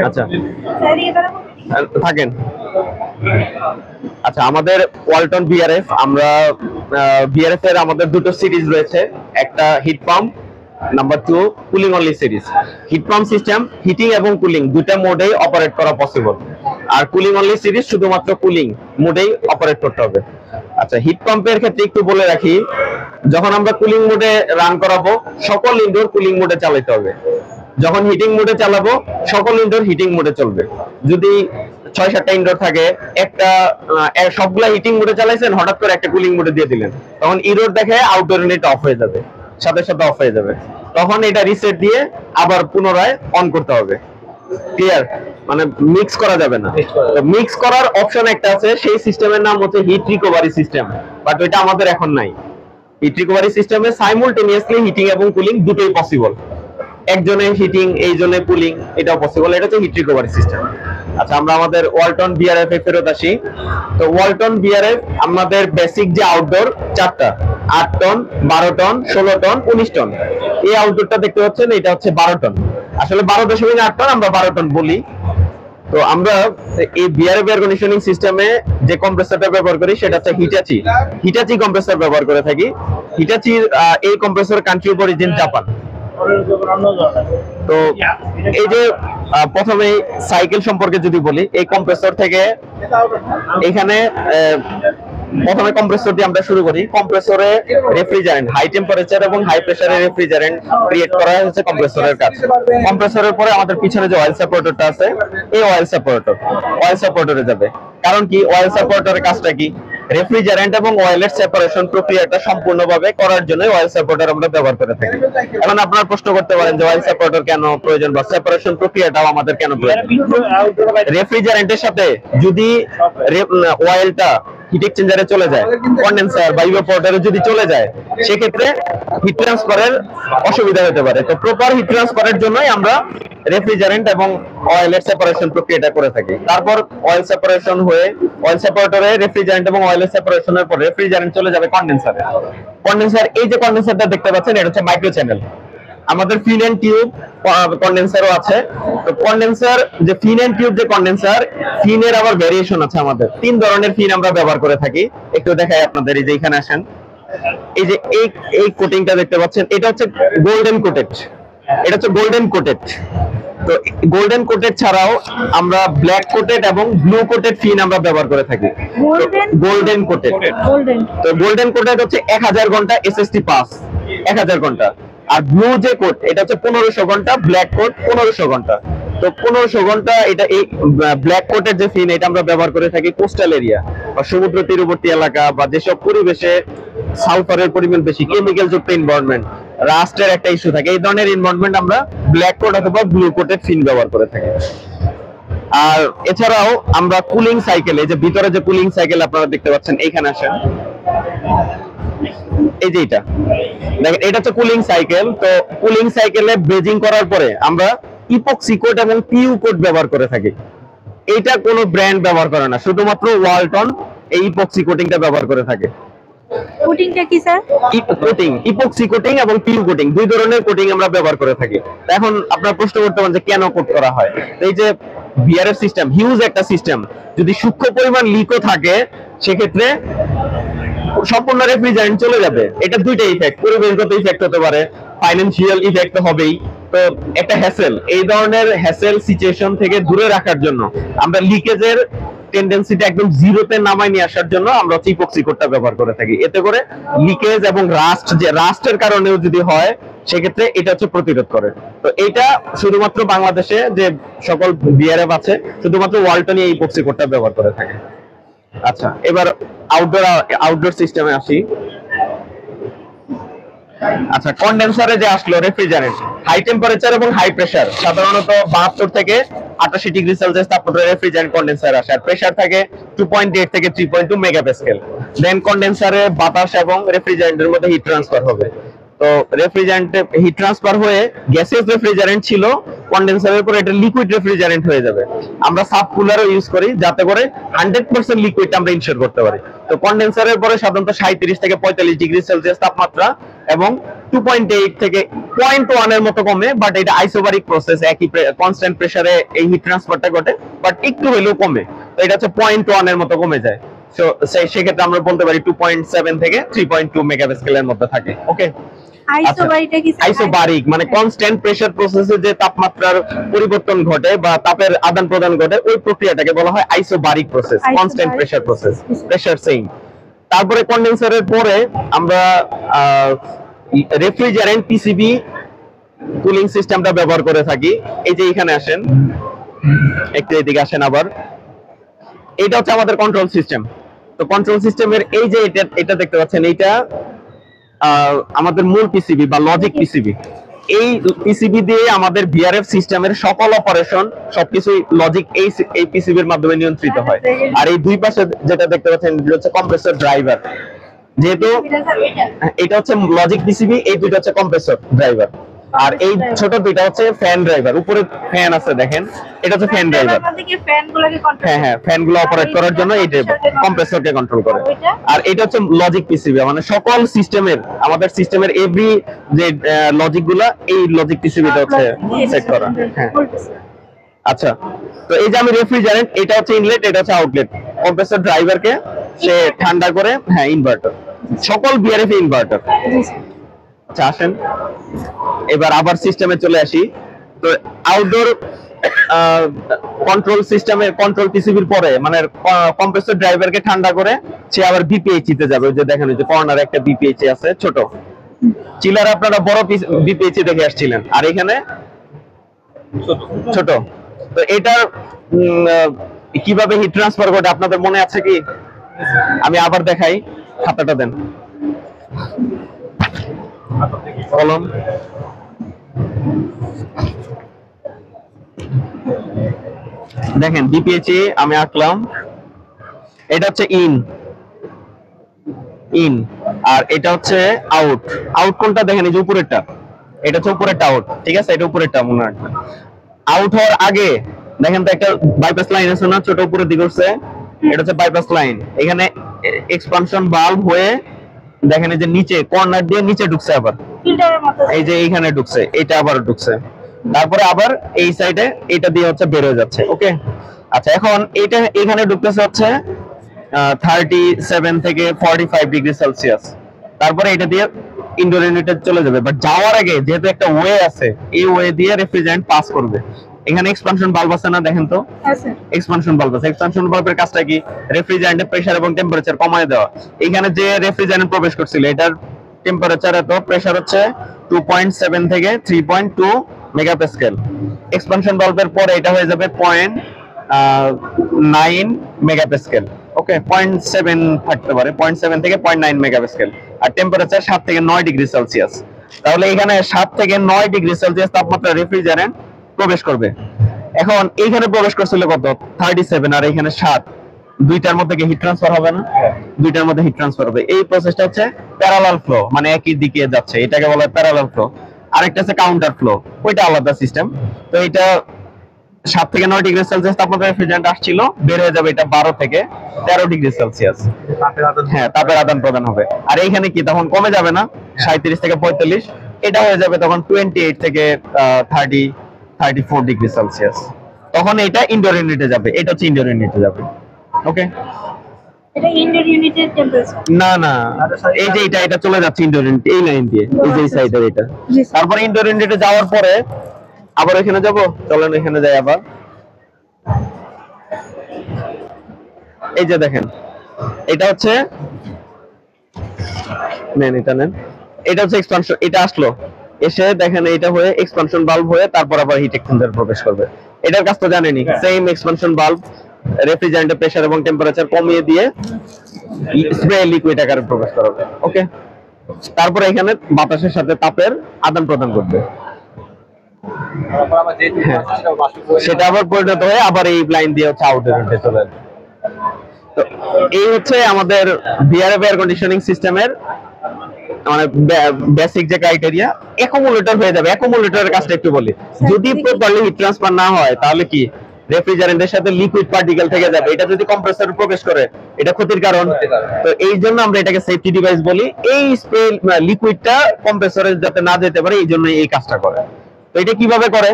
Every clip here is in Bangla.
আচ্ছা থাকেন। আচ্ছা, আমাদের ওয়ালটন বিআরএফ, আমরা বিআরএফ এর আমাদের দুটো সিরিজ রয়েছে, একটা heat pump, number 2 cooling only series. Heat pump system heating এবং কুলিং দুটো মোডেই অপারেট করা পসিবল, আর কুলিং অনলি সিরিজ শুধুমাত্র কুলিং মোডেই অপারেট করতে হবে। আচ্ছা, হিট পাম্পের ক্ষেত্রে একটু বলে রাখি, যখন আমরা কুলিং মোডে রান করাবো সকল ইনডোর কুলিং মোডে চালাতে হবে, যখন হিটিং মোডে চালাবো সকল ইনডোর হিটিং মোডে চলবে। যদি 6-7টা ইনডোর থাকে, একটা সবগুলা হিটিং মোডে চালাইছেন, হঠাৎ করে একটা কুলিং মোডে দিয়ে দিলেন, তখন ইনডোর দেখে আউটডোর ইউনিট অফ হয়ে যাবে, সাথে সাথে অফ হয়ে যাবে, তখন এটা রিসেট দিয়ে আবার পুনরায় অন করতে হবে। ক্লিয়ার? মানে মিক্স করা যাবে না। তো মিক্স করার অপশন একটা আছে, সেই সিস্টেমের নাম হচ্ছে হিট রিকভারি সিস্টেম, বাট ওইটা আমাদের এখন নাই। হিট রিকভারি সিস্টেমে সাইমultaneously হিটিং এবং কুলিং দুটোই পসিবল, একজনে হিটিং এইজনে কুলিং, এটাও পসিবল। এটা হচ্ছে হিট রিকভারি সিস্টেম। আচ্ছা, আমরা আমাদের ওয়ালটন বিআরএফ এ ফেরত আসি। তো ওয়ালটন বিআরএফ আমাদের বেসিক যে আউটডোর 4টা, 8 টন, 12 টন, 16 টন, 19 টন। এই আউটডোরটা দেখতে পাচ্ছেন, এটা হচ্ছে 12 টন, আসলে 12.8 টন, আমরা 12 টন বলি। তো আমরা এই বিআরএফ এয়ার কন্ডিশনিং সিস্টেমে যে কম্প্রেসরটা ব্যবহার করি সেটা হচ্ছে হিটাচি কম্প্রেসর ব্যবহার করে থাকি। হিটাচির এই compressor country of origin Japan. তো এই যে প্রথমে সাইকেল সম্পর্কে যদি বলি, এই কম্প্রেসর থেকে এখানে প্রথমে কম্প্রেসর দিয়ে আমরা শুরু করি। কম্প্রেসরে রেফ্রিজারেন্ট, হাই টেম্পারেচার এবং হাই প্রেসারের রেফ্রিজারেন্ট ক্রিয়েট করা হচ্ছে কম্প্রেসরের কাজ। কম্প্রেসরের পরে আমাদের পিছনে যে অয়েল সেপারেটরটা আছে, এই অয়েল সেপারেটরে যাবে। কারণ কি, অয়েল সেপারেটরের কাজটা কি? রেফ্রিজারেন্ট এবং অয়েলের সেপারেশন প্রক্রিয়াটা সম্পূর্ণভাবে করার জন্য অয়েল সেপারেটর আমরা ব্যবহার করে থাকি। এখন আপনারা প্রশ্ন করতে পারেন যে অয়েল সেপারেটর কেন প্রয়োজন, বা সেপারেশন প্রক্রিয়াটাও আমাদের কেন প্রয়োজন? রেফ্রিজারেন্টের সাথে যদি অয়েলটা হিট এক্সচেঞ্জারে চলে যায়, কন্ডেন্সার বা ইভাপোরেটরে যদি চলে যায়, সেক্ষেত্রে হিট ট্রান্সফারের অসুবিধা হতে পারে। তো প্রপার হিট ট্রান্সফারের জন্যই আমরা রেফ্রিজারেন্ট এবং অয়েলের সেপারেশন প্রক্রিয়াটা করে থাকি। তারপর অয়েল সেপারেশন হয়ে অয়েল সেপারেটরে রেফ্রিজারেন্ট এবং অয়েলের সেপারেশনের পর রেফ্রিজারেন্ট চলে যাবে কন্ডেন্সারে। এই যে কন্ডেন্সারটা দেখতে পাচ্ছেন, এটা হচ্ছে মাইক্রো চ্যানেল। আমাদের ফিন এন্ড টিউব কন্ডেন্সারও আছে। তো কন্ডেন্সার যে ফিন এন্ড টিউব যে কন্ডেন্সার, ফিনের আবার ভেরিয়েশন আছে। আমাদের 3 ধরনের ফিন আমরা ব্যবহার করে থাকি। একটু দেখাই আপনাদের, এই যে এখানে আসেন, এই যে এই কোটিংটা দেখতে পাচ্ছেন, এটা হচ্ছে গোল্ডেন কোটেড। তো গোল্ডেন কোটেড ছাড়াও আমরা ব্ল্যাক কোটেড এবং ব্লু কোটেড ফিন আমরা ব্যবহার করে থাকি। গোল্ডেন কোটেড, তো গোল্ডেন কোটেড হচ্ছে 1000 ঘন্টা এসএসটি পাস, 1000 ঘন্টা। আর ব্লু যে কোট, এটা হচ্ছে 1500 ঘন্টা, ব্ল্যাক কোট 1500 ঘন্টা। তো 1500 ঘন্টা এটা এই ব্ল্যাক কোটের যে ফিন, এটা আমরা ব্যবহার করে থাকি কোস্টাল এরিয়া বা সমুদ্র তীরবর্তী এলাকা, বা যেসব পরিবেশে সালফারের পরিমাণ বেশি, কেমিক্যাল যুক্ত এনভায়রনমেন্ট, রাস্টের একটা ইস্যু থাকে, এই ধরনের এনভায়রনমেন্ট আমরা ব্ল্যাক কোট অথবা ব্লু কোটের ফিন ব্যবহার করে থাকি। আর এছাড়াও আমরা কুলিং সাইকেল, এই যে ভিতরে যে কুলিং সাইকেল আপনারা দেখতে পাচ্ছেন, এইখানে আসেন, এই যে এটা দেখেন, এটা হচ্ছে কুলিং সাইকেল। তো কুলিং সাইকেলে ব্রেজিং করার পরে আমরা ইপক্সি কোট এবং পিইউ কোট ব্যবহার করে থাকি। এটা কোনো ব্র্যান্ড ব্যবহার করে না, শুধুমাত্র ওয়ালটন এই ইপক্সি কোটিংটা ব্যবহার করে থাকে। কোটিংটা কি স্যার? কোটিং, ইপক্সি কোটিং এবং পিইউ কোটিং, 2 ধরনের কোটিং আমরা ব্যবহার করে থাকি। এখন আপনারা প্রশ্ন করতে পারেন যে কেন কোট করা হয়। এই যে বিআরএফ সিস্টেম, হিউজ একটা সিস্টেম, যদি সূক্ষ্ম পরিমাণ লিকও থাকে, সেক্ষেত্রে সম্পূর্ণ রেফ্রিজারেন্ট চলে যাবে। এটা দুইটা ইফেক্ট, পরিবেশগত ইফেক্ট হতে পারে, ফাইন্যান্সিয়াল ইফেক্ট হবেই। তো একটা হ্যাসেল, এই ধরনের হ্যাসেল সিচুয়েশন থেকে দূরে রাখার জন্য আমরা লিকেজের টেন্ডেন্সিটা একদম জিরোতে নামায় নিয়ে আসার জন্য আমরা ইপক্সি কোটটা ব্যবহার করে থাকি। এতে করে লিকেজ এবং রাস্টের কারণেও যদি হয়, সেক্ষেত্রে এটা হচ্ছে প্রতিরোধ করে। তো এটা শুধুমাত্র বাংলাদেশে যে সকল বিআরএফ আছে, শুধুমাত্র ওয়ালটনই এই ইপক্সি কোটটা ব্যবহার করে থাকে। আচ্ছা, এবার আউটডোর সিস্টেমে আসি। আচ্ছা, কন্ডেন্সারে যে আসলো রেফ্রিজারেন্ট, হাই টেম্পারেচার এবং হাই প্রেসার, সাধারণত 72 থেকে 88 ডিগ্রি সেলসিয়াস তাপমাত্রায় রেফ্রিজারেন্ট কন্ডেন্সার আসে। আর প্রেসার থাকে 2.8 থেকে 3.2 মেগাপ্যাসকেল। দেন কন্ডেন্সারে বাতাস এবং রেফ্রিজারেন্টের মধ্যে হিট ট্রান্সফার হবে। তো রেফ্রিজারেন্টে হিট ট্রান্সফার হয়ে গ্যাসিয়াস রেফ্রিজারেন্ট ছিল, কন্ডেন্সারের পর এটা লিকুইড রেফ্রিজারেন্ট হয়ে যাবে। আমরা সাব কুলারও ইউজ করি যাতে করে 100% লিকুইডটা আমরা ইনশিওর করতে পারি। তো কন্ডেন্সারের পরে সাধারণত 37 থেকে 45 ডিগ্রি সেলসিয়াস তাপমাত্রা এবং 2.8 থেকে 0.1 এর মতো কমে, বাট এটা আইসোবারিক প্রসেস, একই কনস্ট্যান্ট প্রেসারে এই হিট ট্রান্সফারটা ঘটে, বাট একটু হলেও কমে। তো এটা হচ্ছে 0.1 এর মতো কমে যায়। সো সেক্ষেত্রে আমরা বলতে পারি 2.7 থেকে 3.2 মেগাপ্যাসকেলের মধ্যে থাকে। ওকে, আইসোবারিকটা কি স্যার? আইসোবারিক মানে কনস্ট্যান্ট প্রেসার প্রসেসে যে তাপমাত্রার পরিবর্তন ঘটে বা তাপের আদান প্রদান ঘটে, ওই প্রক্রিয়াটাকে বলা হয় isobaric process, constant pressure process, pressure same. তারপরে কন্ডেন্সারের পরে আমরা রেফ্রিজারেন্ট পিসিবি কুলিং সিস্টেমটা ব্যবহার করে থাকি। এই যে এখানে আসেন, একটু এদিকে আসেন আবার। এটা হচ্ছে আমাদের কন্ট্রোল সিস্টেম। তো কন্ট্রোল সিস্টেমের এই যে এটা দেখতে পাচ্ছেন, এইটা আমাদের মূল পিসিবি বা লজিক পিসিবি। এই পিসিবি দিয়ে আমাদের ভিআরএফ সিস্টেমের সকল অপারেশন সবকিছু লজিক এই পিসিবির মাধ্যমে নিয়ন্ত্রিত হয়। আর এই দুই পাশে যেটা দেখতে পাচ্ছেন এটা হচ্ছে কম্প্রেসর ড্রাইভার। যেহেতু এটা হচ্ছে লজিক পিসিবি, এই দুইটা হচ্ছে কম্প্রেসর ড্রাইভার, আর এই ছোট দুইটা হচ্ছে ফ্যান ড্রাইভার। উপরে ফ্যান আছে দেখেন, এটা হচ্ছে ফ্যান ড্রাইভার। হ্যাঁ হ্যাঁ, ফ্যানগুলো অপারেট করার জন্য এই কম্প্রেসরকে কন্ট্রোল করে। আর এটা হচ্ছে লজিক পিসিবি, মানে সকল সিস্টেমের, আমাদের সিস্টেমের এভরি যে লজিক গুলা এই লজিক পিসিবিটা হচ্ছে সেট করা। হ্যাঁ, আচ্ছা। তো এই যে আমি রেফ্রিজারেন্ট, এটা হচ্ছে ইনলেট, এটা হচ্ছে আউটলেট। কম্প্রেসর ড্রাইভারকে সে ঠান্ডা করে, হ্যাঁ ইনভার্টার, সকল বিআরএফ ইনভার্টার। আচ্ছা আসেন এবার আবার সিস্টেমে চলে আসি। তো আউটডোর কন্ট্রোল সিস্টেমের কন্ট্রোল পিসিবির পরে মানে কম্প্রেসর ড্রাইভারকে ঠান্ডা করে সে আবার বিপিএইচি তে যাবে। ওই যে দেখেন, ওই যে কর্নারে একটা বিপিএইচি আছে ছোট চিলার, আপনারা বড় বিপিএইচি দেখে আসছিলেন, আর এখানে ছোট। তো এটা কিভাবে হিট ট্রান্সফার ঘটে আপনাদের মনে আছে কি? আমি আবার দেখাই, খাতাটা দেন, কলম। দেখেন বিপিএইচি আমি আঁকলাম, এটা হচ্ছে ইন, আর এটা হচ্ছে আউট। আউট কোনটা দেখেন, এই যে উপরেরটা, এটা হচ্ছে উপরেরটা আউট, ঠিক আছে? এটা উপরেরটা মনে রাখবেন। আউট হওয়ার আগে দেখেন তো একটা বাইপাস লাইন আছে না, ছোট উপরের দিকে উঠছে, এটা হচ্ছে বাইপাস লাইন। এখানে এক্সপানশন বাল্ব হয়ে দেখেন এই যে নিচে কর্নার দিয়ে নিচে ঢুকছে, আবার এই যে এইখানে ঢুকছে, এটা আবার ঢুকছে, তারপরে আবার এই সাইডে এটা দিয়ে হচ্ছে বের হয়ে যাচ্ছে। ওকে, আচ্ছা এখন এটা এখানে ঢুকতেছে হচ্ছে 37 থেকে 45 ডিগ্রি সেলসিয়াস। তারপরে এটা দিয়ে ইনডোর ইউনিটে চলে যাবে, বাট যাওয়ার আগে যেহেতু একটা ওয়ে আছে, এই ওয়ে দিয়ে রেফ্রিজারেন্ট পাস করবে। এখানে এক্সপানশন বাল্ব আছে না, দেখেন তো এক্সপানশন বাল্ব আছে। এক্সপানশন বাল্বের কাজটা কি? রেফ্রিজারেন্টের প্রেসার এবং টেম্পারেচার কমায় দেওয়া। এখানে যে রেফ্রিজারেন্ট প্রবেশ করছিল, এটার টেম্পারেচার এত, প্রেসার হচ্ছে 2.7 থেকে 3.2 মেগাপ্যাসকেল। এক্সপানশন বাল্বের পরে এটা হয়ে যাবে 0.9 মেগাপ্যাসকেল। ওকে, 0.7 থাকতে পারে, 0.7 থেকে 0.9 মেগাপ্যাসকেল। আর টেম্পারেচার 7 থেকে 9 ডিগ্রি সেলসিয়াস। তাহলে এখানে 7 থেকে 9 ডিগ্রি সেলসিয়াস তাপমাত্রা রেফ্রিজারেন্ট প্রবেশ করবে। এখন এইখানে প্রবেশ করছিল কত? 37, আর এখানে 7। দুইটার মধ্যে কি হিট ট্রান্সফার হবে না? দুইটার মধ্যে হিট ট্রান্সফার হবে। এই প্রসেসটা হচ্ছে প্যারালাল ফ্লো, মানে একই দিকে যাচ্ছে, এটাকে বলা হয় প্যারালাল ফ্লো। আরেকটা আছে কাউন্টার ফ্লো, ওইটা আলাদা সিস্টেম। তো এটা 7 থেকে 9 ডিগ্রি সেলসিয়াস তাপমাত্রা রেফ্রিজারেন্ট আসছিল, বের হয়ে যাবে এটা 12 থেকে 13 ডিগ্রি সেলসিয়াস। হ্যাঁ, তাপের আদান প্রদান হবে। আর এইখানে কি তখন কমে যাবে না 37 থেকে 45, এটা হয়ে যাবে তখন 28 থেকে 34 ডিগ্রি সেলসিয়াস। তখন এটা ইনডোর ইউনিটে যাবে, এটা হচ্ছে ইনডোর ইউনিটে যাবে। ওকে, এটা ইনডোর ইউনিটের টেম্পারেচার না না, এই যে এটা চলে যাচ্ছে ইনডোর ইউনিট, এই লাইন দিয়ে, এই যে এই সাইডের এটা। তারপর ইনডোর ইউনিটে যাওয়ার পরে আবার এখানে যাব, চলেন এখানে যাই আবার। এই যে দেখেন, এটা হচ্ছে নেন, এটা নেন, এটা হচ্ছে এক্সপানশন, এটা আসলো, এসে দেখেন এটা হয়ে এক্সপানশন বাল্ব হয়ে তারপর আবার হিট এক্সচেঞ্জার প্রবেশ করবে। এটার কাজ তো জানেনই, সেম এক্সপানশন বাল্ব রেফ্রিজারেন্টের প্রেসার এবং টেম্পারেচার কমিয়ে দিয়ে স্প্রে লিকুইড আকারে প্রবেশ করাবে। ওকে, তারপরে এখানে বাতাসের সাথে তাপের আদান প্রদান করবে, সেটা আবার পরিণত হয়ে আবার এই লাইন দিয়ে হচ্ছে আউটডোর ইউনিটে চলে যাবে। তো এই হচ্ছে আমাদের ভিআরএফ এয়ার কন্ডিশনিং সিস্টেমের মানে বেসিক যে ক্রাইটেরিয়া অ্যাকুমুলেটর হয়ে যাবে। অ্যাকুমুলেটরের কাজটা একটু বলি, যদি প্রপারলি হিট ট্রান্সফার না হয় তাহলে কি রেফ্রিজারেন্টের সাথে লিকুইড পার্টিকেল থেকে যাবে, এটা যদি কম্প্রেসরে প্রবেশ করে এটা ক্ষতির কারণ। তো এই জন্য আমরা এটাকে সেফটি ডিভাইস বলি। এই স্প্রে লিকুইডটা কম্প্রেসরে যাতে না যেতে পারে এই জন্য এই কাজটা করে। তো এটা কিভাবে করে,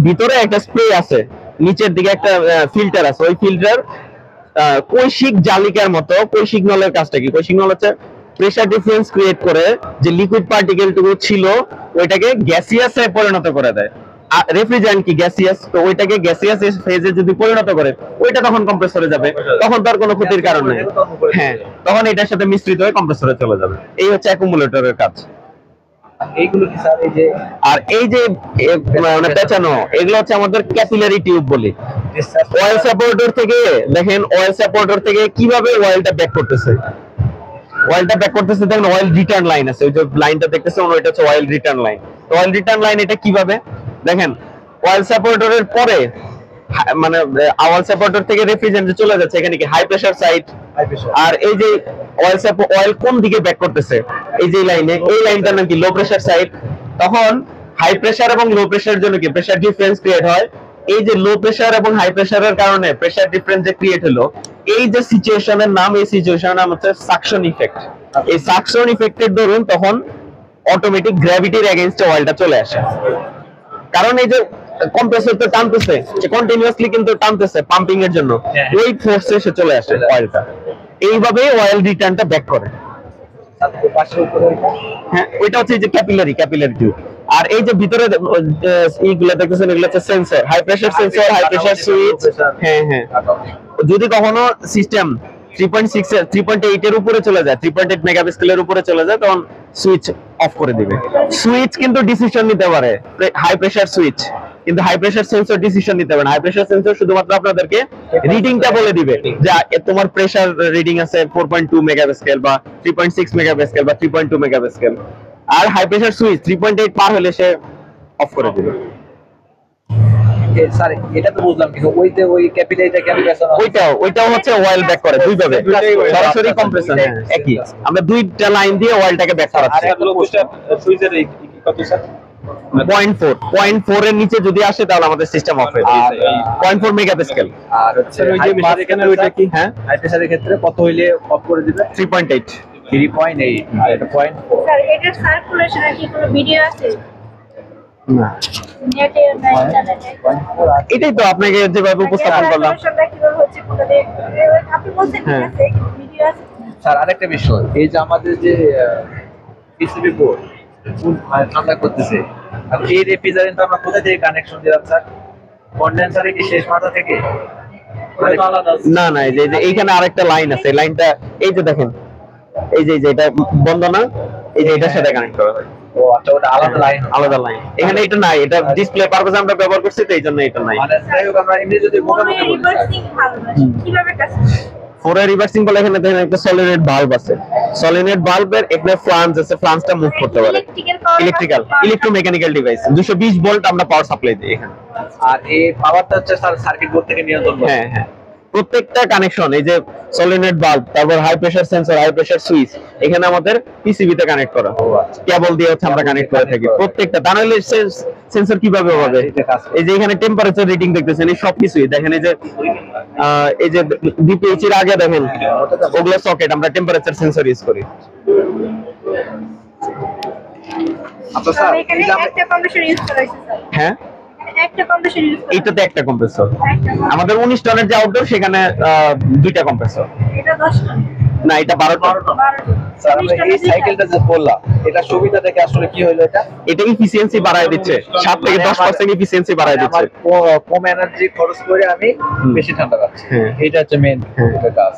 ভিতরে একটা স্প্রে আছে, নিচের দিকে একটা ফিল্টার আছে, ওই ফিল্টার কৈশিক জালিকার মতো। কৈশিক নলের কাজটা কি, কৈশিক নল হচ্ছে প্রেসার ডিফারেন্স ক্রিয়েট করে যে লিকুইড পার্টিকেল টুকু ছিল ওইটাকে গ্যাসিয়াসে পরিণত করে দেয়। রেফ্রিজারেন্ট কি গ্যাসিয়াস, তো ওইটাকে গ্যাসিয়াস ফেজে যদি পরিণত করে ওইটা তখন কম্প্রেসরে যাবে, তখন তার কোনো ক্ষতির কারণ নেই। হ্যাঁ, তখন এটার সাথে মিশ্রিত হয়ে কম্প্রেসরে চলে যাবে। এই হচ্ছে অ্যাকুমুলেটরের কাজ। এইগুলো কি স্যার এই যে আর এই যে মানে পেঁচানো, এগুলো হচ্ছে আমাদের ক্যাপিলারি টিউব বলি। অয়েল সাপোর্টার থেকে দেখেন, অয়েল সাপোর্টার থেকে কিভাবে অয়েলটা ব্যাক করতেছে, অয়েলটা ব্যাক করতেছে দেখেন, অয়েল রিটার্ন লাইন আছে, ওই যে লাইনটা দেখতেছেন ওইটা হচ্ছে অয়েল রিটার্ন লাইন। তো অয়েল রিটার্ন লাইন এটা কিভাবে দেখেন, অয়েল সাপোর্টারের পরে মানে অয়েল সাপোর্টার থেকে রেফ্রিজারেন্টে চলে যাচ্ছে, এখানে কি হাই প্রেসার সাইড। আর এই যে অয়েল কোন দিকে ব্যাক করতেছে, এই যে লাইনে, এই লাইনটার নাম কি লো প্রেসার সাইড। তখন হাই প্রেসার এবং লো প্রেসারের জন্য কি প্রেসার ডিফারেন্স ক্রিয়েট হয়। এই যে লো প্রেসার এবং হাই প্রেসারের কারণে প্রেসার ডিফারেন্স যে ক্রিয়েট হলো, এই যে সিচুয়েশনের নাম, এই সিচুয়েশনের নাম হচ্ছে সাকশন ইফেক্ট। এই সাকশন ইফেক্টের দরুন তখন অটোমেটিক গ্র্যাভিটির এগেইনস্টে অয়েলটা চলে আসে। কারণ এই যে কম্প্রেসর তো টানতেছে, কন্টিনিউয়াসলি কিন্তু টানতেছে পাম্পিং এর জন্য, ওই ফোর্সে এসে চলে আসে অয়েলটা। এইভাবে অয়েল রিটার্নটা ব্যাক করে। হ্যাঁ, ওইটা হচ্ছে যে ক্যাপিলারি টিউব। আর এই যে ভিতরে এইগুলো দেখতেছেন, এগুলো হচ্ছে sensor, high pressure sensor, high pressure switch. হ্যাঁ হ্যাঁ, যদি কখনো সিস্টেম 3.8 এর উপরে চলে যায়, 3.8 মেগাপাস্কেলের উপরে চলে যায়, তখন সুইচ অফ করে দিবে। সুইচ কিন্তু ডিসিশন নিতে পারে, হাই প্রেসার সুইচ, কিন্তু হাই প্রেসার সেন্সর ডিসিশন নিতে পারে না। হাই প্রেসার সেন্সর শুধুমাত্র আপনাদেরকে রিডিংটা বলে দিবে যে তোমার প্রেসার রিডিং আছে 4.2 মেগাপাস্কেল বা 3.6 মেগাপাস্কেল বা 3.2 মেগাপাস্কেল। আর হাই প্রেসার সুইচ 3.8 পার হলে সে অফ করে দিবে। স্যার এটা তো বুঝলাম, কিন্তু ওই ক্যাপিলারিটা কেন পেছানো? ওইটাও হচ্ছে অয়েল ব্যাক করে দুইভাবে, সরাসরি কম্প্রেসর। হ্যাঁ, একই, আমরা দুইটা লাইন দিয়ে অয়েলটাকে ব্যাক করাচ্ছি। সুইচের কত স্যার? 0.4 এর নিচে যদি আসে তাহলে আমাদের সিস্টেম অফ হয়ে যাবে। 0.4 মেগাপাস্কেল। আর হচ্ছে ওই যে এখানে ওইটা কি, হ্যাঁ, হাই প্রেসারের ক্ষেত্রে কত হইলে অফ করে দিবে? 3.8। 3.8 আর এটা 0.4। স্যার এটার সার্কুলেশনের কি কোনো ভিডিও আছে? না, নেটে না ইন্টারনেটে? এটাই তো আপনাকে যেভাবে উপস্থাপন করলাম। সার্কুলেশনটা কিভাবে হচ্ছে কোথাতে আপনি বলছেন ঠিক আছে, ভিডিও আছে? স্যার আরেকটা বিষয়, এই যে আমাদের যে পিসিবি বোর্ড ঠান্ডা করতেছে, আর এই রেফ্রিজারেন্ট আমরা কোথা থেকে কানেকশন দিলাম স্যার? কন্ডেন্সারে কি শেষ মাথা থেকে? না না, এই যে এইখানে আরেকটা লাইন আছে, লাইনটা এই যে দেখেন, এই যে এটা বন্ধ না, এই যে এটার সাথে কানেক্ট করা হয়। ও আচ্ছা, ওটা আলাদা লাইন, আলাদা লাইন। এখানে এটা নাই, এটা ডিসপ্লে পারপাসে আমরা ব্যবহার করছি, তো এইজন্য এটা নাই। মানে যাই হোক, আমরা এমনি যদি মোটামুটি বলি স্যার, রিভার্সিং ভালো না কিভাবে কাজ করে? ফোরে রিভার্সিং বলে এখানে দেখেন একটা সলিনয়েড বাল্ব আছে, সলিনয়েড বাল্বের এখানে ফ্লাঞ্জ আছে, ফ্লাঞ্জটা মুভ করতে পারে। ইলেকট্রিক্যাল ইলেকট্রোমেকানিক্যাল ডিভাইস 220 ভোল্ট আমরা পাওয়ার সাপ্লাই দিই এখানে। আর এই পাওয়ারটা হচ্ছে স্যার সার্কিট বোর্ড থেকে নিয়ন্ত্রণ করে। হ্যাঁ হ্যাঁ, প্রত্যেকটা কানেকশন, এই যে সলিনয়েড বাল্ব, তারপর high pressure sensor, high pressure switch, এখানে আমাদের পিসিবি তে কানেক্ট করা, কেবল দিয়ে হচ্ছে আমরা কানেক্ট করে থাকি প্রত্যেকটা। তা নাহলে সেন্সর কিভাবে হবে? এই যে এখানে টেম্পারেচার রিডিং দেখতেছেন, এই সব কিছুই দেখেন, এই যে বিপিএইচ এর আগে দেখেন ওগুলো সকেট, আমরা টেম্পারেচার সেন্সর ইউজ করি। আচ্ছা স্যার, এখানে একটা কম্প্রেসর ইউজ করা হয়েছে স্যার। হ্যাঁ, একটা কম্প্রেসর ইউজ করা এইটাতে একটা কম্প্রেসর। আমাদের 19 টনের যে আউটডোর, সেখানে দুইটা কম্প্রেসর। এটা 10 টন, না, এটা 12 টন। 12 টন। স্যার আমরা এই সাইকেলটা যে বললাম, এটা সুবিধা থেকে আসলে কি হলো? এটা ইফিসিয়েন্সি বাড়ায় দিচ্ছে, 7 থেকে 10% ইফিসিয়েন্সি বাড়ায় দিচ্ছে। কম এনার্জি খরচ করে আমি বেশি ঠান্ডা পাচ্ছি, হ্যাঁ। এটা হচ্ছে মেইন কাজ।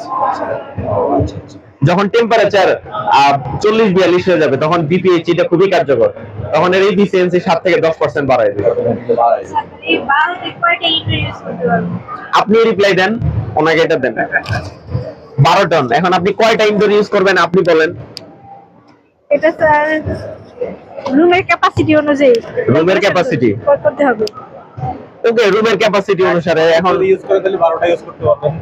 যখন টেম্পারেচার 40-42 হয়ে যাবে, তখন বিপিএইচ এটা খুবই কার্যকর, তখন এর ইফিসিয়েন্সি 7 থেকে 10% বাড়ায় দিবে। স্যার এই বাল্ব কয়টা ইউজ করতে পারবেন? আপনি রিপ্লাই দেন, ওনাকে এটা দেন। 12 টন, এখন আপনি কয়টা ইনডোর ইউজ করবেন আপনি বলেন? এটা স্যার রুমের ক্যাপাসিটি অনুযায়ী, রুমের ক্যাপাসিটি করতে হবে। ওকে, রুমের ক্যাপাসিটি অনুসারে এখন ইউজ করে তাহলে 12টা ইউজ করতে পারবেন।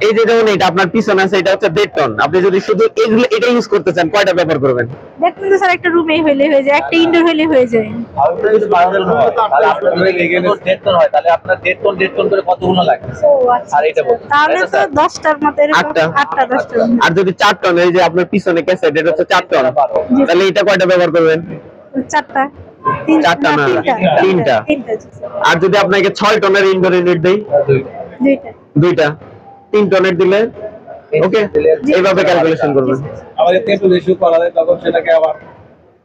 এই যে যেমন এটা আপনার পিছনে আছে, এটা হচ্ছে 1.5 টন। আপনি যদি শুধু এগুলো এটা ইউজ করতে চান, কয়টা ব্যবহার করবেন? দেখুন তো স্যার, একটা রুমে হইলে হয়ে যায়, একটা ইনডোর হইলে হয়ে যায়। আউটডোর যদি বানানো হয় তাহলে আপনার যদি এখানে 1.5 টন হয় তাহলে আপনার 1.5 টন করে কতগুলো লাগে? ও আচ্ছা, আর এটা বলুন। তাহলে তো স্যার? 10টার মতো এরকম, 8টা 10টা। আর যদি 4 টন, এই যে আপনার পিছনে ক্যাসেট, এটা হচ্ছে 4 টন, তাহলে এটা কয়টা ব্যবহার করবেন? 4টা, চারটা না, তিনটা। তিনটা জি স্যার। আর যদি আপনাকে 6 টনের ইনডোর ইউনিট দেই? দুইটা। দুইটা। 3 টনের দিলে ওকে, এইভাবে ক্যালকুলেশন করবেন। আবার এতে একটু বেশি করা যায় তখন সেটাকে আবার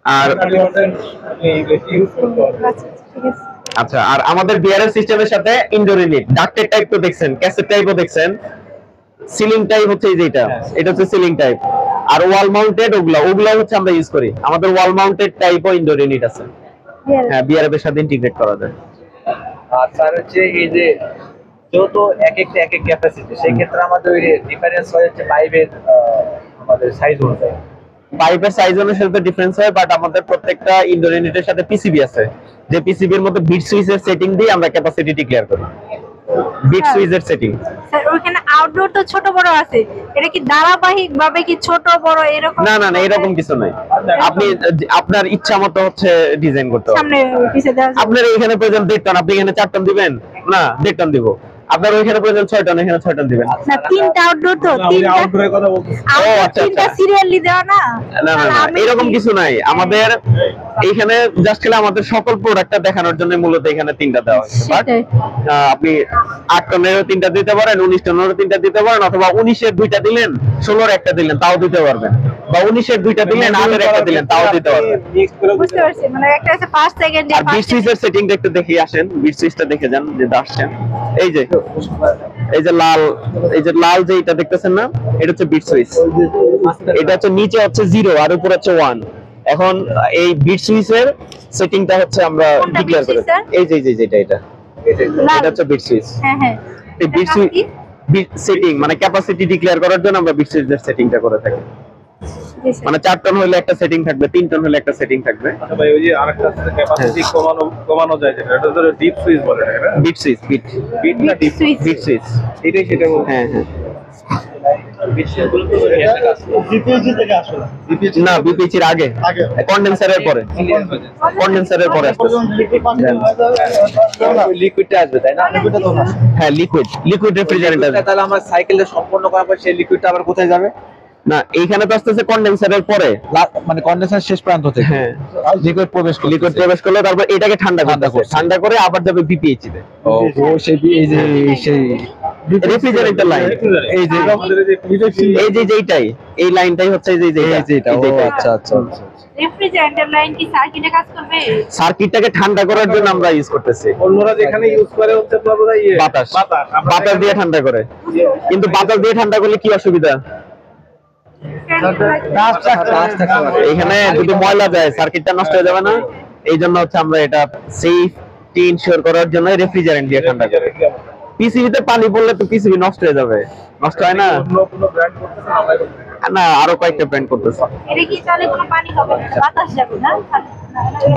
আর 30% আপনি বেশি ইউজ করতে পারবেন। আচ্ছা ঠিক আছে। আচ্ছা, আর আমাদের বিআরএফ সিস্টেমের সাথে ইনডোর ইউনিট, ডাক্টের টাইপ তো দেখছেন, ক্যাসেট টাইপও দেখছেন, সিলিং টাইপ হচ্ছে এই যে এটা হচ্ছে সিলিং টাইপ। আর ওয়াল মাউন্টেড ওগুলা হচ্ছে আমরা ইউজ করি। আমাদের ওয়াল মাউন্টেড টাইপও ইনডোর ইউনিট আছে। হ্যাঁ, বিআরএফ এর সাথে ইন্টিগ্রেট করা যায়। আর স্যার হচ্ছে এই যে যেহেতু এক একটা এক এক ক্যাপাসিটি, সেই ক্ষেত্রে আমাদের ওই ডিফারেন্স হয়ে যাচ্ছে পাইপের আমাদের সাইজ অনুযায়ী। পাইপের সাইজ অনুসারে তো ডিফারেন্স হয়, বাট আমাদের প্রত্যেকটা ইনডোর ইউনিটের সাথে পিসিবি আছে, যে পিসিবির মধ্যে বিট সুইচের সেটিং দিয়ে আমরা ক্যাপাসিটি ডিক্লেয়ার করি। বিট সুইচের সেটিং। স্যার ওখানে আউটডোর তো ছোট বড় আছে, এটা কি ধারাবাহিক ভাবে কি ছোট বড় এরকম? না না না, এরকম কিছু নাই। আপনি আপনার ইচ্ছা মতো হচ্ছে ডিজাইন করতে পারবেন। সামনে পিছে দেওয়া যায়। আপনার এখানে প্রয়োজন 1.5 টন, আপনি এখানে 4 টন দিবেন না, 1.5 টন দিব। আপনার ওইখানে প্রয়োজন 6 টন, এখানে 6 টন দিবেন। না, তিনটা আউটডোর তো, আমি তিনটা আউটডোরের কথা বলতেছি। আউটডোর আচ্ছা, তিনটা আচ্ছা। সিরিয়ালি দেওয়া না? না না না, আমি এরকম কি- কিছু নাই। আমাদের এইখানে জাস্ট খেলে আমাদের সকল প্রোডাক্টটা দেখানোর জন্য মূলত এখানে 3টা দেওয়া হয়েছে। বাট সেটাই। আপনি 8 টনেরও 3টা দিতে পারেন, 19 টনেরও 3টা দিতে পারেন, অথবা 19-এর 2টা দিলেন, 16-এর একটা দিলেন, তাও দিতে পারবেন। বা 19-এর 2টা দিলেন, 8-এর একটা দিলেন, তাও দিতে পারবেন। মিক্স করে বুঝতে পারছি, মানে একটা আছে 5 সেকেন্ড আর বিট সুইচের সেটিংটা একটু দেখে আসেন, বিট সুইচটা দেখে যান যে আসছেন। এই যে লাল যে এটা দেখতেছেন না, এটা হচ্ছে বিট সুইচ। এটা হচ্ছে নিচে হচ্ছে 0 আর উপরে হচ্ছে 1। এখন এই বিট সুইচের সেটিংটা হচ্ছে আমরা কোনটা ডিক্লেয়ার bit করে, switch, sir? এই যে এটা এটা হচ্ছে বিট সুইচ। হ্যাঁ হ্যাঁ। এই বিট সুইচ বিট সেটিং মানে ক্যাপাসিটি ডিক্লেয়ার করার জন্য আমরা বিট সুইচের সেটিংটা করে থাকি। মানে 4 টন হলে একটা সেটিং থাকবে, 3 টন হলে একটা সেটিং থাকবে। আচ্ছা ভাই, ওই যে আরেকটা আছে ক্যাপাসিটি কমানো যায় যেটা, এটা ধরো ডিপ সুইচ বলে না, এটা বিট সুইচ, বিট না ডিপ সুইচ। Bit switch. এটাই সেটা বলছি। হ্যাঁ হ্যাঁ। ডিপিএইচি থেকে আসে না, ডিপিএইচি না, বিপিএইচ এর আগে, আগে। কন্ডেন্সারের পরে, কন্ডেন্সারের পরে আসতেছে। লিকুইডটা আসবে তাই না? হ্যাঁ, লিকুইড রেফ্রিজারেন্ট আসবে। তাহলে আমরা সাইকেলটা সম্পূর্ণ করার পর সেই লিকুইডটা আবার কোথায় যাবে? না, এইখানে তো আসতেছে কন্ডেন্সারের পরে। মানে কন্ডেন্সার শেষ প্রান্ত থেকে হ্যাঁ, লিকুইড প্রবেশ করবে। লিকুইড প্রবেশ করলে তারপর এটাকে ঠান্ডা ঠান্ডা করতেছে, করছে। ঠান্ডা করে আবার যাবে বিপিএইচ তে। ও সেই সেই রেফ্রিজারেন্টের লাইন। এই যে আমাদের এই যে বিদেশি এই যে যেইটাই, এই লাইনটাই হচ্ছে এই যে এইটা। ও এইটা। আচ্ছা আচ্ছা আচ্ছা। রেফ্রিজারেটর লাইন কি সার্কিটে কাজ করবে? সার্কিটটাকে ঠান্ডা করার জন্য আমরা ইউজ করতেছি অন্যরা যেখানে ইউজ করে হচ্ছে আপনার বোধহয় ইয়ে বাতাস। আমরা বাতাস দিয়ে ঠান্ডা করে। কিন্তু বাতাস দিয়ে ঠান্ডা করলে কি অসুবিধা? এখানে যদি ময়লা যায় সার্কিটটা নষ্ট হয়ে যাবে না? এই জন্য হচ্ছে আমরা এটা সেফটি ইনশিওর করার জন্য রেফ্রিজারেন্ট দিয়ে ঠান্ডা করি। পিসিবিতে পানি পড়লে তো পিসিবি নষ্ট হয়ে যাবে, নষ্ট হয় না? অন্য কোনো ব্র্যান্ড করতেছে না, আমরা করতেছি। না, আরো কয়েকটা ব্র্যান্ড করতেছে। এটা কি তাহলে কোনো পানি হবে না, বাতাস যাবে না?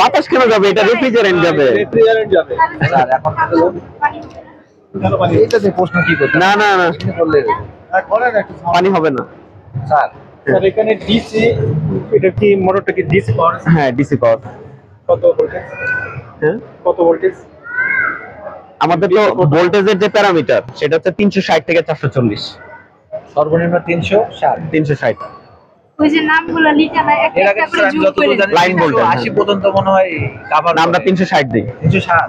বাতাস কেন যাবে? এটা রেফ্রিজারেন্ট যাবে। রেফ্রিজারেন্ট যাবে। স্যার এখন পানি কেন পানি? এইটা যে প্রশ্ন কি করতে না না না, বললে করেন একটু পানি হবে না। স্যার স্যার এখানে ডিসি, এটা কি মোটরটা কি ডিসি পাওয়ার? হ্যাঁ, ডিসি পাওয়ার। কত ভোল্টেজ? হ্যাঁ, কত ভোল্টেজ? আমাদের তো ভোল্টেজের যে প্যারামিটার সেটা হচ্ছে 360 থেকে 440। সর্বনিম্ন 360 360 ওই যে নামগুলো লিখে না, একটা এর আগে একটা করে আমি জুম যতদূর করে জানি লাইন ভোল্টেজ, 80 পর্যন্ত মনে হয় কভার না, আমরা 360 দিই। 360।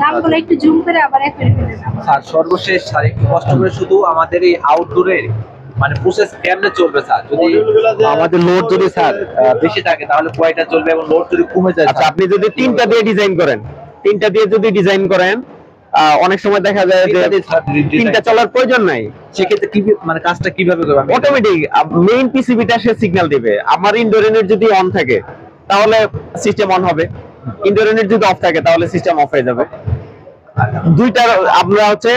নামগুলো একটু জুম করে আবার এক করে ফেলে দাও। স্যার সর্বশেষ স্যার একটু কষ্ট করে শুধু আমাদের এই আউটডোরে মানে প্রসেস কেমনে চলবে স্যার? যদি আমাদের লোড যদি স্যার বেশি থাকে তাহলে কয়টা চলবে, এবং লোড যদি কমে যায় আচ্ছা, আপনি যদি 3টা দিয়ে ডিজাইন করেন, 3টা দিয়ে যদি ডিজাইন করেন, অনেক সময় দেখা যায় যে 3টা চলার প্রয়োজন নাই। সেক্ষেত্রে কি মানে কাজটা কিভাবে করবে? আমি অটোমেটিক মেইন পিসিবিটা সে সিগন্যাল দিবে। আমার ইনডোর ইউনিট যদি অন থাকে তাহলে সিস্টেম অন হবে, ইনডোর ইউনিট যদি অফ থাকে তাহলে সিস্টেম অফ হয়ে যাবে। দুইটার আমরা হচ্ছে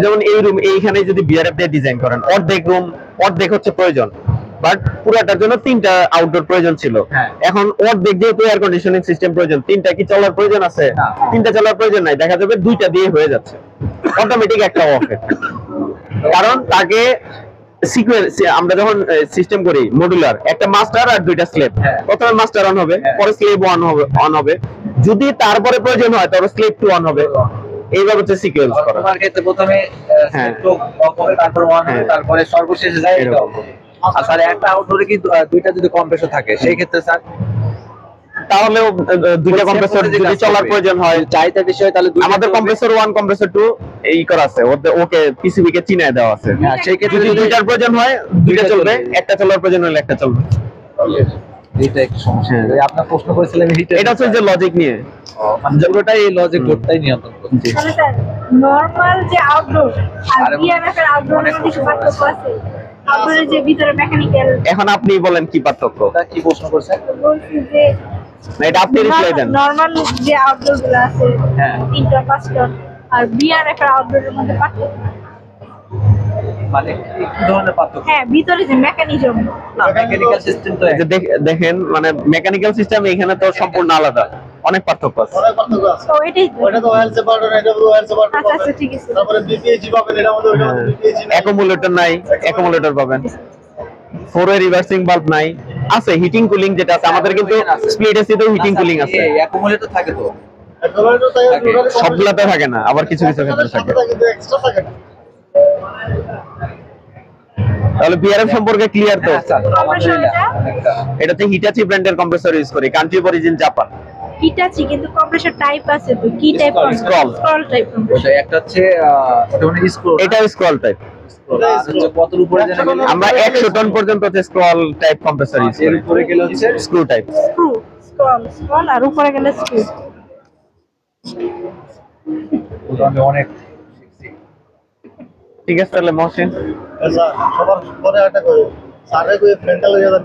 যেমন এই রুম, এইখানে যদি বিআরএফ দিয়ে ডিজাইন করেন, অর্ধেক হচ্ছে প্রয়োজন, বাট পুরাটার জন্য 3টা আউটডোর প্রয়োজন ছিল। হ্যাঁ। এখন অর্ধেক যেহেতু এয়ার কন্ডিশনিং সিস্টেম প্রয়োজন, 3টা কি চলার প্রয়োজন আছে? না। 3টা চলার প্রয়োজন নাই, দেখা যাবে 2টা দিয়ে হয়ে যাচ্ছে, অটোমেটিক একটা অফ। কারণ তাকে সিকোয়েন্স আমরা যখন সিস্টেম করি মডুলার, একটা মাস্টার আর দুইটা স্লেভ, হ্যাঁ। প্রথমে মাস্টার অন হবে, হ্যাঁ। পরে স্লেভ অন হবে, যদি তারপরে প্রয়োজন হয় তবে স্লেভ 2 অন হবে, এইভাবে হচ্ছে সিকোয়েন্স করা। তোমার ক্ষেত্রে প্রথমে হ্যাঁ। অফ হবে, তারপর অন হবে, হ্যাঁ। তারপরে সর্বশেষে যায় এটা এরকম। off হবে। আর স্যার একটা আউটডোরে কি দুইটা যদি কম্প্রেসর থাকে সেই ক্ষেত্রে স্যার তাহলেও দুইটা same কম্প্রেসর পদ্ধতি যদি কাজ চলার করবে। প্রয়োজন হয়, চাহিদা বেশি হয় তাহলে দুইটা আমাদের চলবে। কম্প্রেসর 1 কম্প্রেসর 2 এই করা আছে, ওকে পিসিবি কে চিনায় দেওয়া আছে। হ্যাঁ, সেই ক্ষেত্রে যদি যদি দুইটার প্রয়োজন হয় দুইটা চলবে, একটা চলার প্রয়োজন হলে একটা চলবে। এইটা একটু সমস্যা। হ্যাঁ। এই আপনার প্রশ্ন করেছিলেন এটা হচ্ছে যে লজিক নিয়ে। মানে পুরোটাই এই লজিক বোর্ডটাই নিয়ন্ত্রণ করছে। তাহলে স্যার নরমাল যে আউটডোর আর আরে বিআরএফ এর আউটডোরের অনেক মধ্যে কি প্রশ্ন পার্থক্য আছে? আউটডোরের যে ভিতরে মেকানিক্যাল এখন আপনি বলেন কি পার্থক্য? এটা কি প্রশ্ন করছেন? বলছি যে না, এটা আপনি রিপ্লাই দেন। নরমাল যে আউটডোর গুলো আছে হ্যাঁ। 3টা 5টা আর বিআরএফ এর আউটডোরের মধ্যে পার্থক্য? মানে কি ধরনের পার্থক্য? হ্যাঁ, ভিতরে যে মেকানিজম। না, মেকানিক্যাল সিস্টেম তো এই যে দেখেন মানে মেকানিক্যাল সিস্টেম এখানে তো সম্পূর্ণ আলাদা, অনেক পার্থক্য আছে। অনেক পার্থক্য আছে। তো এটাই তো। ওটা তো ওয়েল সেপারেটর, এটা তো ওয়েল সেপারেটর আচ্ছা, আচ্ছা, ঠিক আছে। তারপরে বিপিএইচি পাবেন, এটা আমাদের ওটা বিপিএইচি নাই। অ্যাকুমুলেটর নাই, অ্যাকুমুলেটর পাবেন। 4 ওয়ে রিভার্সিং বাল্ব নাই, আছে হিটিং কুলিং যেটা আছে আমাদের, কিন্তু স্প্লিট এসিতেও হিটিং কুলিং আছে। অ্যাকুমুলেটর থাকে তো। অ্যাকুমুলেটর তাই থাকে। ওটারে সবগুলাতে থাকে না, আবার কিছু কিছু ক্ষেত্রে থাকে। কিন্তু এক্সট্রা থাকে না। তাহলে বিআরএফ সম্পর্কে ক্লিয়ার তো? হ্যাঁ, স্যার, আলহামদুলিল্লাহ, অনেকটা। এটা হচ্ছে হিটাচি ব্র্যান্ডের কম্প্রেসর ইউজ করি, country of origin Japan. Hitachi, কিন্তু কম্প্রেসর টাইপ আছে তো, কি টাইপ? Scroll. স্ক্রল টাইপ ওটা কম্প্রেসর। একটা হচ্ছে ওটা মানে স্ক্রোল। এটা স্ক্রল টাইপ। আর হচ্ছে কতর উপরে যেন গেলে আমরা 100 টন পর্যন্ত হচ্ছে স্ক্রল টাইপ কম্প্রেসর ইউজ এর করি। উপরে গেলে হচ্ছে স্ক্রু টাইপ। স্ক্রু, স্ক্রল আর উপরে গেলে স্ক্রু। ওটা আমি অনেক শিখছি। ঠিক আছে তাহলে মহসিন। স্যার, সবার পরে একটা কই, স্যারে কই ফ্রেন্টাল হয়ে যাবে,